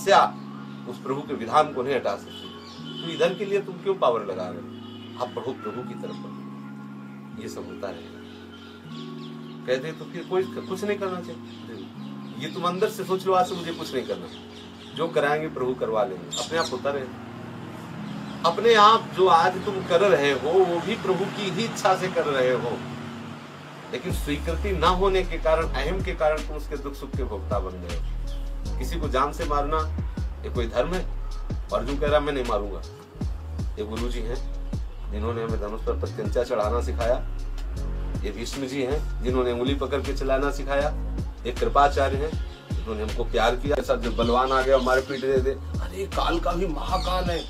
समस्या उस प्रभु के विधान को नहीं हटा सकती। तो इधर के लिए तुम क्यों पावर लगा रहे हो, आप बढ़ो प्रभु की तरफ बढ़ो। ये सब होता रहेगा। कहते तो फिर कोई कुछ नहीं करना चाहिए। ये तुम अंदर से सोच लो, आज से मुझे कुछ नहीं करना, जो कराएंगे प्रभु करवा लेंगे, अपने आप होता रहेगा। अपने आप जो आज तुम कर रहे हो वो भी प्रभु की ही इच्छा से कर रहे हो, लेकिन स्वीकृति ना होने के कारण, अहम के कारण तुम उसके दुख सुख के भोक्ता बन गए हो। किसी को जान से मारना ये कोई धर्म है? अर्जुन कह रहा मैं नहीं मारूंगा। ये गुरु जी हैं जिन्होंने हमें धनुष पर प्रत्यंचा चढ़ाना सिखाया। ये भीष्म जी हैं जिन्होंने उंगली पकड़ के चलाना सिखाया। ये कृपाचार्य हैं जिन्होंने हमको प्यार किया। ऐसा जो बलवान आ गया हमारे पीठ दे दे, अरे काल का भी महाकाल है,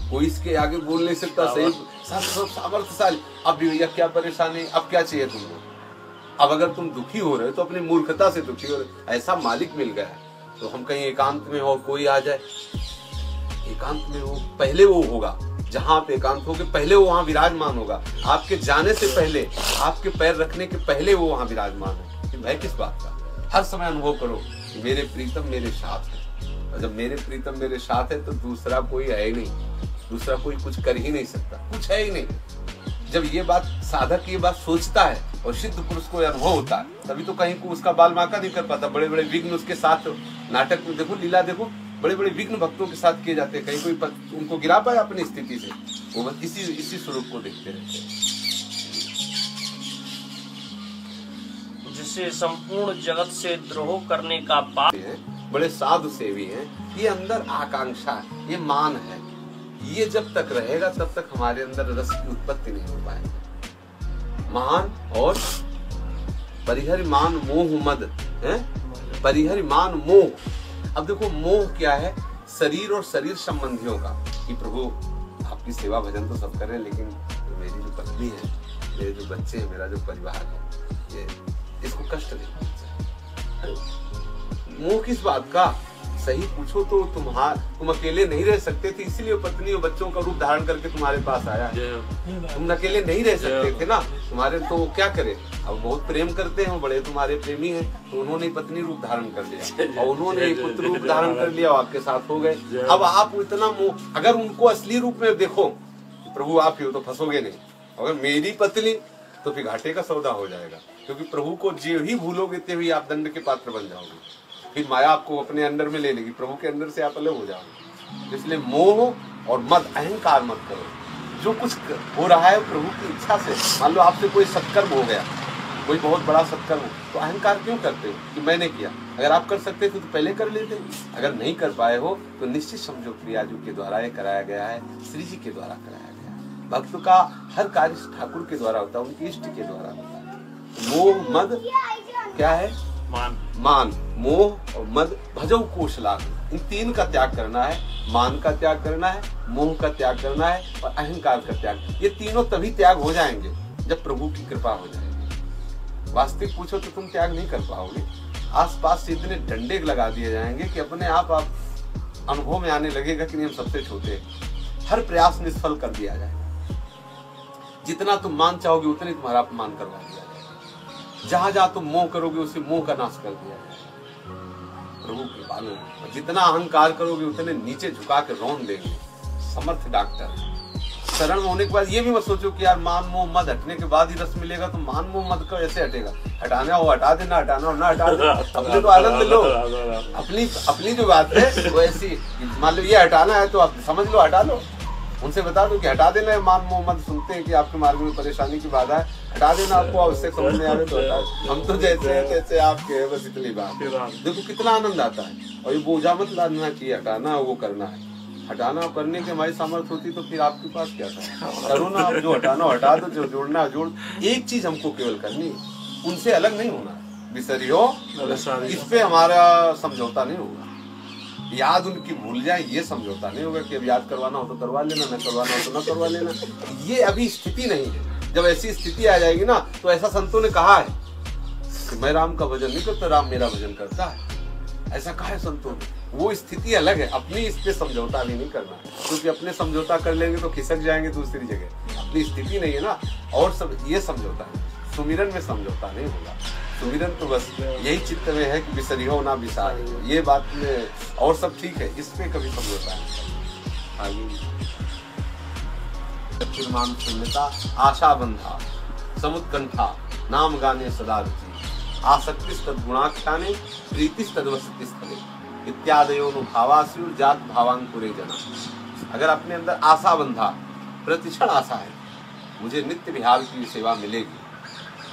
कोई इसके आगे बोल नहीं सकता, सही सब सामर्थ्यशाली। अब भी भैया क्या परेशानी, अब क्या चाहिए तुमको? अब अगर तुम दुखी हो रहे हो तो अपनी मूर्खता से दुखी हो रहे। ऐसा मालिक मिल गया है तो हम कहीं एकांत में हो, कोई आ जाए एकांत में हो, पहले वो होगा जहां आप एकांत होगे, पहले वो वहां विराजमान होगा। आपके जाने से पहले, आपके पैर रखने के पहले वो वहां विराजमान है। भय किस बात का? हर समय अनुभव करो कि मेरे प्रीतम मेरे साथ है, और जब मेरे प्रीतम मेरे साथ है तो दूसरा कोई है ही नहीं, दूसरा कोई कुछ कर ही नहीं सकता, कुछ है ही नहीं। जब ये बात साधक ये बात सोचता है और सिद्ध पुरुष को अनुभव होता है, तभी तो कहीं को उसका बाल बांका नहीं कर पाता। बड़े बड़े विघ्न उसके साथ नाटक में देखो, लीला देखो, बड़े बड़े विघ्न भक्तों के साथ किए जाते हैं। कहीं कोई उनको गिरा पाए अपनी स्थिति से? वो बस इसी स्वरूप को देखते रहते हैं। जिसे संपूर्ण जगत से द्रोह करने का पाप है, बड़े साधु सेवी हैं। ये अंदर आकांक्षा है, ये मान है। ये जब तक रहेगा तब तक हमारे अंदर रस की उत्पत्ति नहीं हो पाएगी। मान और परिहरिमान मोह मद है, परिहरिमान मोह। अब देखो मोह क्या है? शरीर और शरीर संबंधियों का, कि प्रभु आपकी सेवा भजन तो सब करें, लेकिन तो मेरी जो पत्नी है, मेरे जो बच्चे हैं, मेरा जो परिवार है, ये इसको कष्ट नहीं पहुंचे। मोह किस बात का? सही पूछो तो तुम अकेले नहीं रह सकते थे, इसीलिए पत्नी और बच्चों का रूप धारण करके तुम्हारे पास आया है। तुम अकेले नहीं रह सकते थे ना, तुम्हारे तो क्या करे, अब बहुत प्रेम करते हैं, बड़े तुम्हारे प्रेमी हैं, तो उन्होंने पत्नी रूप धारण कर लिया और उन्होंने पुत्र रूप धारण कर लिया और आपके साथ हो गए। अब आप इतना मोह, अगर उनको असली रूप में देखो, प्रभु आप ही हो, तो फंसोगे नहीं। अगर मेरी पत्नी, तो फिर घाटे का सौदा हो जाएगा, क्योंकि प्रभु को जो ही भूलोगे ते ही आप दंड के पात्र बन जाओगे। फिर माया आपको अपने अंदर में ले लेगी, प्रभु के अंदर से आप अलग हो जाओगे। इसलिए मोह और मद, अहंकार मत करो। जो कुछ हो रहा है प्रभु की इच्छा से, मान लो आपसे कोई सत्कर्म हो गया, कोई बहुत बड़ा सत्कर्म हो, तो अहंकार क्यों करते हो कि मैंने किया? अगर आप कर सकते थे तो पहले कर लेते। अगर नहीं कर पाए हो तो निश्चित समझो क्रियाजू के द्वारा ये कराया गया है, श्री जी के द्वारा कराया गया है। भक्त का हर कार्य ठाकुर के द्वारा होता है, उनके इष्ट के द्वारा होता है। मोह मद क्या है? मान, मोह और मद भजौ कोशलाग, इन तीन का त्याग करना है। मान का त्याग करना है, मोह का त्याग करना है और अहंकार का त्याग। ये तीनों तभी त्याग हो जाएंगे जब प्रभु की कृपा हो जाएगी। वास्तविक पूछो तो तुम त्याग नहीं कर पाओगे। आसपास से इतने डंडे लगा दिए जाएंगे कि अपने आप अनुभव में आने लगेगा कि नहीं हम सबसे छोटे हैं। हर प्रयास निष्फल कर दिया जाएगा। जितना तुम मान चाहोगे उतने तुम्हारा अपमान करवा दिया जाएगा। जहां जहां तुम मोह करोगे उसे मोह का नाश कर दिया जाएगा। प्रभु के बालों में जितना अहंकार करोगे उतने नीचे झुका के रौन देंगे। समर्थ डॉक्टर शरण में होने के बाद ये भी मत सोचो कि यार मान मोह मद हटने के बाद ही रस मिलेगा, तो मान मोह मद का ऐसे हटेगा। हटाना हो हटा देना, हटाना हो ना हटा देना, अपने तो आनंद लो। अपनी जो बात है वो ऐसी, मान लो ये हटाना है तो आप समझ लो हटा लो। उनसे बता दो कि हटा देना है मान मोह मद। सुनते हैं कि आपके मार्ग में परेशानी की बाधा है, हटा देना। आपको आवश्यक समझ में आवे तो हटा। हम तो जैसे हैं तैसे आपके हैं, बस इतनी बात। देखो कितना आनंद आता है। और ये बोझा मत लादना कि हटाना वो करना है। हटाना करने की हमारी सामर्थ्य होती तो फिर आपके पास क्या था? करो ना, आप जो हटाना हटा दो, जो जोड़ना जोड़। एक चीज हमको केवल करनी, उनसे अलग नहीं होना। बिसरियो इस पे हमारा समझौता नहीं होगा। याद उनकी भूल जाए ये समझौता नहीं होगा कि अब याद करवाना हो तो करवा लेना, न करवाना हो तो न करवा लेना। ये अभी स्थिति नहीं है। जब ऐसी स्थिति आ जाएगी ना, तो ऐसा संतों ने कहा है कि मैं राम का भजन नहीं करता, राम मेरा भजन करता है। ऐसा कहा है संतों ने। वो स्थिति अलग है। अपनी इस पे समझौता भी नहीं करना, क्योंकि अपने समझौता कर लेंगे तो खिसक जाएंगे दूसरी जगह। अपनी स्थिति नहीं है ना। और सब ये समझौता है, सुमिरन में समझौता नहीं होगा। सुमिरन तो बस यही चित्त में है कि बिसरियो ना बिसारियो, ये बात में, और सब ठीक है, इस पे कभी समझौता नहीं। आगे मान शून्यता आशा बंधा समुत्कंठा नाम गाने सदा रुचि आसक्ति तद्गुणाख्याने प्रीति तद्वसति स्थले इत्यादयोनुभावास्युर जात भावांकुरे जना। अगर अपने अंदर आशा बंधा, प्रतिक्षण आशा है, मुझे नित्य विहार की सेवा मिलेगी,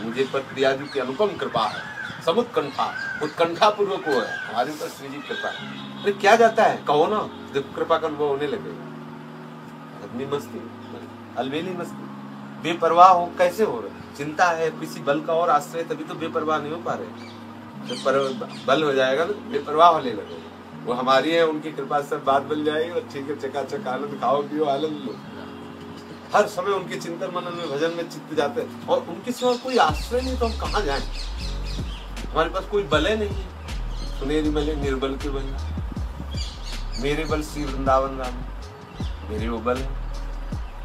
मुझे पर प्रियाजू की अनुपम कृपा है, समुत्कंठा उत्कंठा पूर्वक वो है, हमारे ऊपर श्री जी कृपा है। फिर क्या जाता है, कहो ना, जब कृपा का अनुभव होने लगेगा। अपनी मस्ती, अलबेली मस्ती, बेपरवाह हो, कैसे हो रहा, चिंता है किसी बल का और आश्रय, तभी तो बेपरवाह नहीं हो पा रहे। जब बल हो जाएगा ना, बेपरवाह होने लगेगा। वो हमारी है, उनकी कृपा से बात बन जाएगी और ठीक है, चकाचक आनंद खाओ पियो, आनंद लो। हर समय उनके चिंतन मनन में, भजन में चित्त जाते हैं, और उनके सिवा कोई आश्रय नहीं तो हम कहाँ जाएं? हमारे पास कोई बल नहीं है। सुनेरी बले निर्बल के बल, मेरे बल श्री वृंदावन राम, मेरे वो बल है,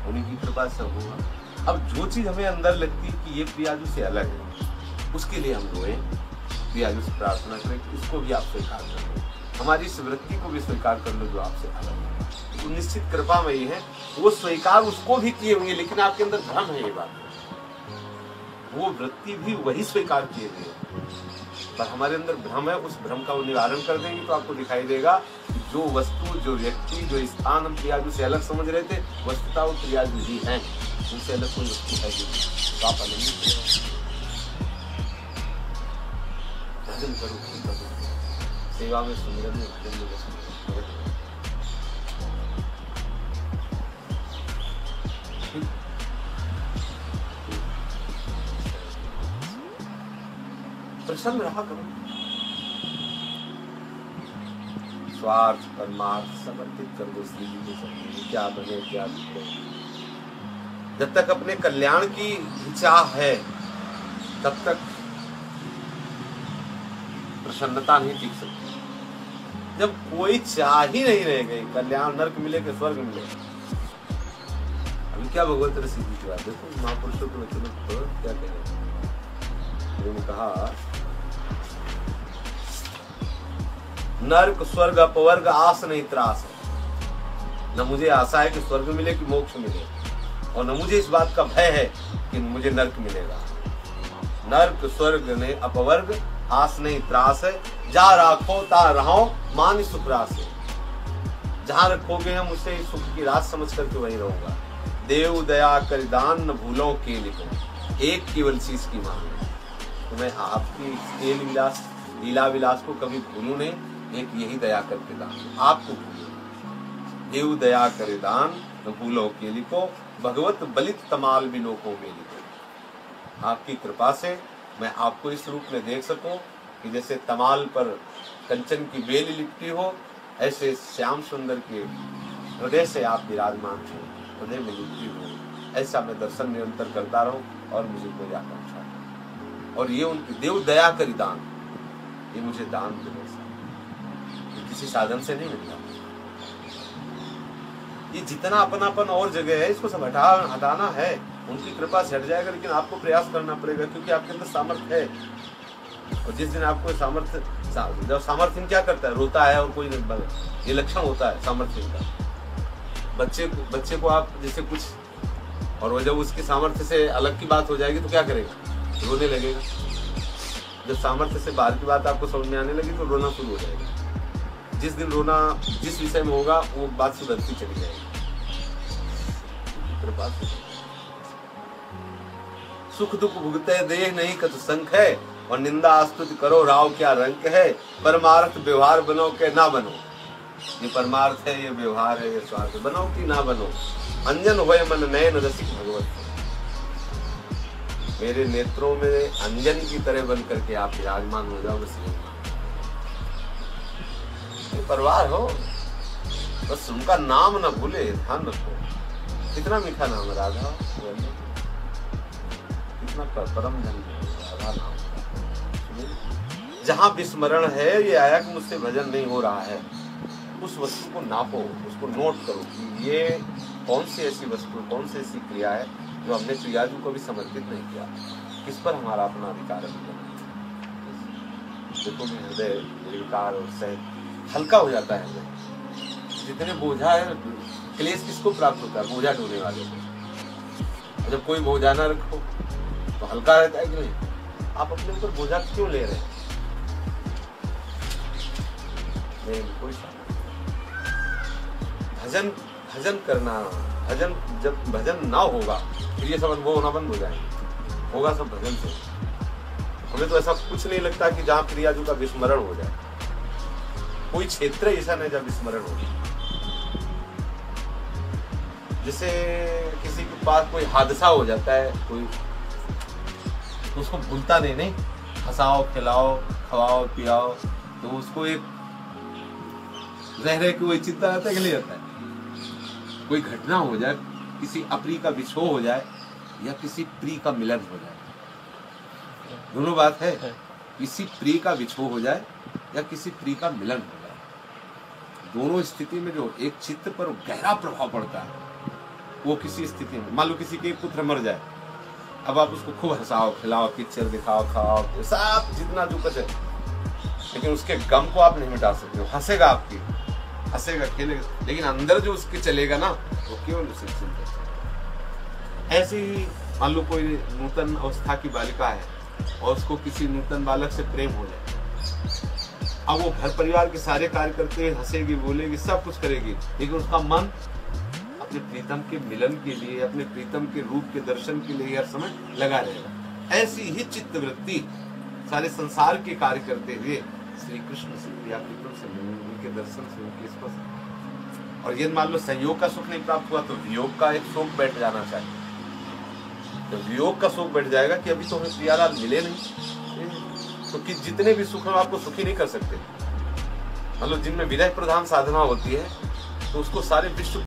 उन्हीं की कृपा से होगा। अब जो चीज हमें अंदर लगती है कि ये प्रियाजू से अलग है, उसके लिए हम रोए, प्रियाजू से प्रार्थना करें कि इसको भी आप स्वीकार कर लो, हमारी इस वृत्ति को भी स्वीकार कर लो जो आपसे अलग है। तो निश्चित कृपा में ही है, वो स्वीकार उसको भी किए होंगे, लेकिन आपके अंदर भ्रम है, ये बात, वो वृत्ति भी वही स्वीकार किए गए, पर हमारे अंदर भ्रम है। उस भ्रम का वो निवारण कर देंगे तो आपको दिखाई देगा कि जो वस्तु, जो व्यक्ति, जो स्थान हम प्रियाजू से अलग समझ रहे थे, वस्तुतः वो प्रियाजू ही है, उनसे अलग कोई वस्तु है नहीं। तो आप आनंदित भजन करो, सेवा में, सुमिरन में, भजन में प्रसन्न रहा करो। स्वार्थ परमार्थ समर्पित कर दो श्री जी के सामने, क्या बने क्या बिगड़े। जब तक अपने कल्याण की चाह है, तब तक प्रसन्नता नहीं टिक सकती। जब कोई चाह ही नहीं रह गई, कल्याण नर्क मिले कि स्वर्ग मिले, अभी क्या भगवत रसी जी की बात देखो, महापुरुषों के वचनों को क्या कह रहे हैं। उन्होंने कहा नर्क स्वर्ग अपवर्ग आस नहीं त्रास है। न मुझे आशा है कि स्वर्ग मिले कि मोक्ष मिले, और न मुझे इस बात का भय है कि मुझे नर्क मिलेगा। नर्क स्वर्ग ने अपवर्ग आस नहीं त्रास है, जा राखो ता रहो मान सुख रास है। जहां रखोगे हम उसे सुख की रास समझ करके वहीं रहूंगा। देव दया कर दान न भूलो के लिखो, एक केवल चीज की मांग है, तो मैं आपकी खेल विलास, लीला विलास को कभी भूलूं नहीं, एक यही दया करके दान आपको भूलो। देव दया करे दान न भूलो के लिखो, भगवत बलित तमाल बिलोको में लिखो। आपकी कृपा से मैं आपको इस रूप में देख सकूं कि जैसे तमाल पर कंचन की बेल लिपटी हो, ऐसे श्याम सुंदर के हृदय से आप विराजमान हो, हृदय में लिपटी हो, ऐसा मैं दर्शन निरंतर करता रहूं और मुझे कोई आकांक्षा नहीं। और ये उनकी देव दया करी दान, ये मुझे दान देने से, किसी साधन से नहीं मिलता। ये जितना अपनापन और जगह है, इसको सब हटाना है, उनकी कृपा से हट जाएगा, लेकिन आपको प्रयास करना पड़ेगा, क्योंकि आपके अंदर सामर्थ्य है। और जिस दिन आपको सामर्थ्य, जब सामर्थ्य क्या करता है, रोता है और कोई नहीं, ये लक्षण होता है सामर्थ्य का। बच्चे को आप जैसे कुछ, और वो जब उसके सामर्थ्य से अलग की बात हो जाएगी तो क्या करेगा, रोने लगेगा। जब सामर्थ्य से बाहर की बात आपको समझ में आने लगी तो रोना शुरू हो जाएगा। जिस दिन रोना जिस विषय में होगा वो बात सुधरती चली जाएगी। सुख दुख भुगते देह नहीं कत संख है, और निंदा स्तुति करो राव क्या रंक है। परमार्थ व्यवहार बनो के ना बनो, ये परमार्थ है, ये व्यवहार है, ये स्वार्थ बनो कि ना बनो। अंजन होए मन नयन रसिक भगवत, मेरे नेत्रों में अंजन की तरह बन करके आप विराजमान हो जाओ। बस परवार हो, बस उनका नाम न भूले, ध्यान रखो। कितना मीठा नाम राधा, कितना परम धन राधा नाम। जहां विस्मरण है, ये आया कि मुझसे भजन नहीं हो रहा है, उस वस्तु को नापो, उसको नोट करो कि ये कौन सी ऐसी वस्तु, कौन सी ऐसी क्रिया है जो हमने प्रियाजू को भी समर्पित नहीं किया, किस पर हमारा अपना अधिकार है। देखो कि हृदय निर्विकार और सहज हल्का हो जाता है हृदय। जितने बोझा है, क्लेश किसको प्राप्त होता है? बोझा ढोने वाले को। जब कोई बोझा ना रखो तो हल्का रहता है कि नहीं? आप अपने ऊपर बोझा क्यों ले रहे हैं? नहीं, कोई भजन भजन करना, भजन जब भजन ना होगा फिर ये सब अनुभव होना बंद हो जाएगा। होगा सब भजन से। हमें तो ऐसा कुछ नहीं लगता कि जहाँ प्रियाजू का विस्मरण हो जाए। कोई क्षेत्र ऐसा नहीं जब विस्मरण हो। जैसे किसी के पास कोई हादसा हो जाता है, कोई तो उसको भूलता नहीं, हंसाओ, खिलाओ, खवाओ, पियाओ, तो उसको एक रह के वही चिंता रहता है कि नहीं रहता है। कोई घटना हो जाए, किसी अप्रिय का विछोह हो जाए या किसी प्रिय का मिलन हो जाए, दोनों बात है। किसी प्रिय का विछोह हो जाए या किसी प्रिय का मिलन हो जाए, दोनों स्थिति में जो एक चित्त पर गहरा प्रभाव पड़ता है, वो किसी स्थिति में, मान लो किसी के पुत्र मर जाए, अब आप उसको खूब हंसाओ, खिलाओ, पिक्चर दिखाओ, खाओ, सब जितना जो कुछ है, लेकिन उसके गम को आप नहीं मिटा सकते हो। हंसेगा आपकी, हंसेगा, खेलेगा, लेकिन अंदर जो उसके चलेगा ना, वो केवल उसे चिंता। ऐसे ही मान लो कोई नूतन अवस्था की बालिका है और उसको किसी नूतन बालक से प्रेम हो जाए। अब वो घर परिवार के सारे कार्य करते, हंसेगी, बोलेगी, सब कुछ करेगी, लेकिन उसका मन अपने प्रीतम के मिलन के लिए, अपने प्रीतम के रूप के दर्शन के लिए हर समय लगा रहेगा। ऐसी ही चित्त वृत्ति सारे संसार के कार्य करते हुए श्री कृष्ण से, प्रिया प्रीतम से मिलने, उनके दर्शन से, उनके स्पर्श। और यदि मान लो संयोग का सुख नहीं प्राप्त हुआ तो वियोग का एक शोक बैठ जाना चाहिए। तो वियोग का शोक बैठ जाएगा कि अभी तो हमें प्रियालाल मिले नहीं, तो कि जितने भी सुख हम आपको सुखी नहीं कर सकते। मतलब जिनमें विरह प्रधान साधना होती है तो उसको सारे विश्व